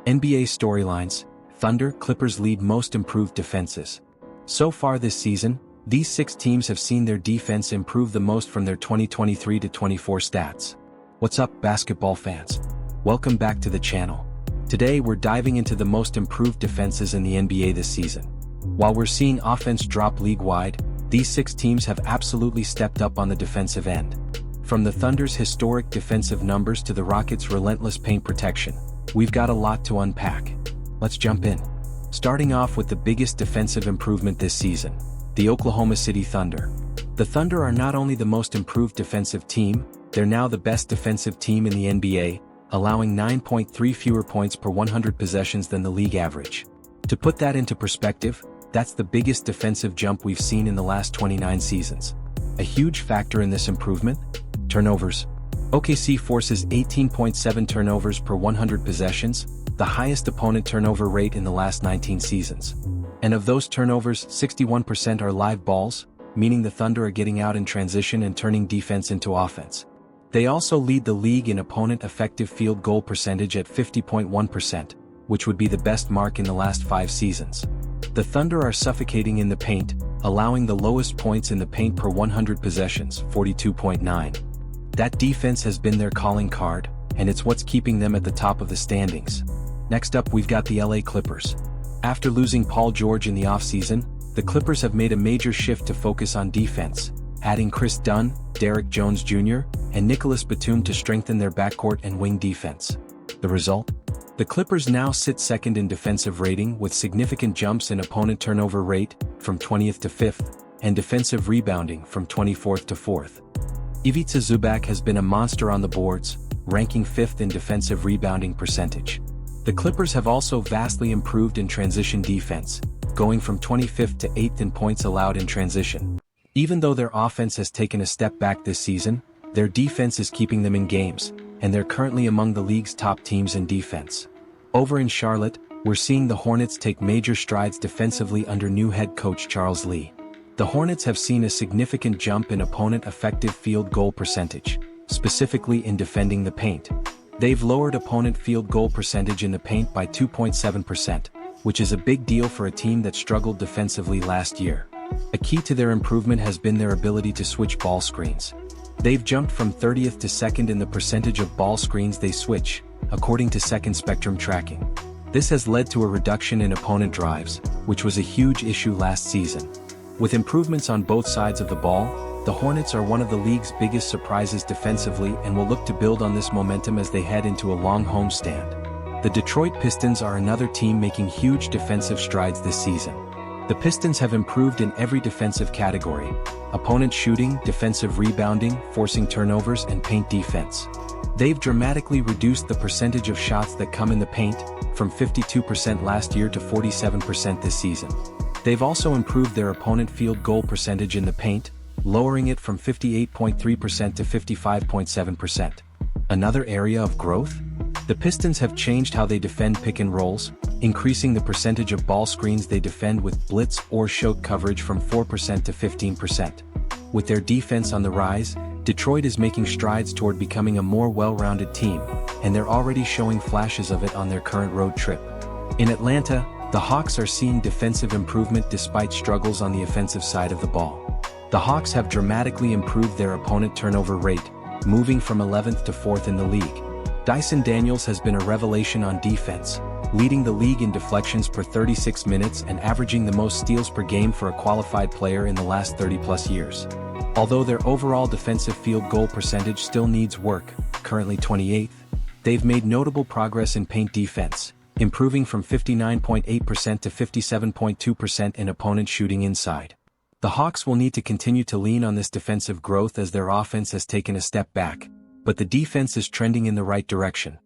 NBA storylines: Thunder, Clippers lead most improved defenses. So far this season, these 6 teams have seen their defense improve the most from their 2023-24 stats. What's up, basketball fans? Welcome back to the channel. Today we're diving into the most improved defenses in the NBA this season. While we're seeing offense drop league-wide, these 6 teams have absolutely stepped up on the defensive end. From the Thunder's historic defensive numbers to the Rockets' relentless paint protection, we've got a lot to unpack. Let's jump in. Starting off with the biggest defensive improvement this season, the Oklahoma City Thunder. The Thunder are not only the most improved defensive team, they're now the best defensive team in the NBA, allowing 9.3 fewer points per 100 possessions than the league average. To put that into perspective, that's the biggest defensive jump we've seen in the last 29 seasons. A huge factor in this improvement? Turnovers. OKC forces 18.7 turnovers per 100 possessions, the highest opponent turnover rate in the last 19 seasons. And of those turnovers, 61% are live balls, meaning the Thunder are getting out in transition and turning defense into offense. They also lead the league in opponent effective field goal percentage at 50.1%, which would be the best mark in the last 5 seasons. The Thunder are suffocating in the paint, allowing the lowest points in the paint per 100 possessions, 42.9. That defense has been their calling card, and it's what's keeping them at the top of the standings. Next up, we've got the LA Clippers. After losing Paul George in the offseason, the Clippers have made a major shift to focus on defense, adding Chris Dunn, Derrick Jones Jr., and Nicholas Batum to strengthen their backcourt and wing defense. The result? The Clippers now sit second in defensive rating with significant jumps in opponent turnover rate, from 20th to 5th, and defensive rebounding from 24th to 4th. Ivica Zubac has been a monster on the boards, ranking 5th in defensive rebounding percentage. The Clippers have also vastly improved in transition defense, going from 25th to 8th in points allowed in transition. Even though their offense has taken a step back this season, their defense is keeping them in games, and they're currently among the league's top teams in defense. Over in Charlotte, we're seeing the Hornets take major strides defensively under new head coach Charles Lee. The Hornets have seen a significant jump in opponent effective field goal percentage, specifically in defending the paint. They've lowered opponent field goal percentage in the paint by 2.7%, which is a big deal for a team that struggled defensively last year. A key to their improvement has been their ability to switch ball screens. They've jumped from 30th to 2nd in the percentage of ball screens they switch, according to Second Spectrum tracking. This has led to a reduction in opponent drives, which was a huge issue last season. With improvements on both sides of the ball, the Hornets are one of the league's biggest surprises defensively and will look to build on this momentum as they head into a long homestand. The Detroit Pistons are another team making huge defensive strides this season. The Pistons have improved in every defensive category: opponent shooting, defensive rebounding, forcing turnovers, and paint defense. They've dramatically reduced the percentage of shots that come in the paint, from 52% last year to 47% this season. They've also improved their opponent field goal percentage in the paint, lowering it from 58.3% to 55.7%. Another area of growth? The Pistons have changed how they defend pick and rolls, increasing the percentage of ball screens they defend with blitz or choke coverage from 4% to 15%. With their defense on the rise, Detroit is making strides toward becoming a more well-rounded team, and they're already showing flashes of it on their current road trip. In Atlanta, the Hawks are seeing defensive improvement despite struggles on the offensive side of the ball. The Hawks have dramatically improved their opponent turnover rate, moving from 11th to 4th in the league. Dyson Daniels has been a revelation on defense, leading the league in deflections per 36 minutes and averaging the most steals per game for a qualified player in the last 30-plus years. Although their overall defensive field goal percentage still needs work, currently 28th, they've made notable progress in paint defense, improving from 59.8% to 57.2% in opponent shooting inside. The Hawks will need to continue to lean on this defensive growth as their offense has taken a step back, but the defense is trending in the right direction.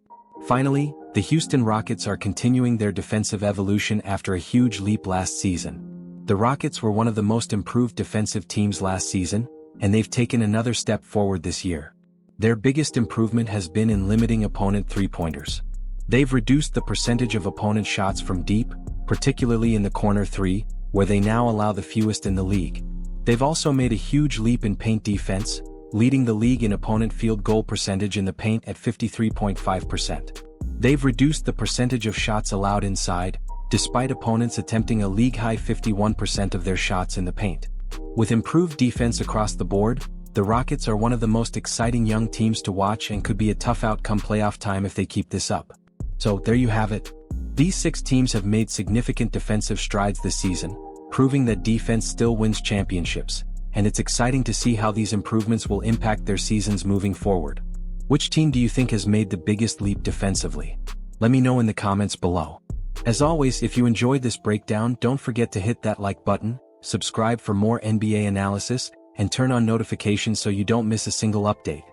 Finally, the Houston Rockets are continuing their defensive evolution after a huge leap last season. The Rockets were one of the most improved defensive teams last season, and they've taken another step forward this year. Their biggest improvement has been in limiting opponent three-pointers. They've reduced the percentage of opponent shots from deep, particularly in the corner 3, where they now allow the fewest in the league. They've also made a huge leap in paint defense, leading the league in opponent field goal percentage in the paint at 53.5%. They've reduced the percentage of shots allowed inside, despite opponents attempting a league-high 51% of their shots in the paint. With improved defense across the board, the Rockets are one of the most exciting young teams to watch and could be a tough outcome playoff time if they keep this up. So there you have it. These 6 teams have made significant defensive strides this season, proving that defense still wins championships, and it's exciting to see how these improvements will impact their seasons moving forward. Which team do you think has made the biggest leap defensively? Let me know in the comments below. As always, if you enjoyed this breakdown, don't forget to hit that like button, subscribe for more NBA analysis, and turn on notifications so you don't miss a single update.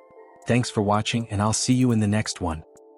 Thanks for watching, and I'll see you in the next one.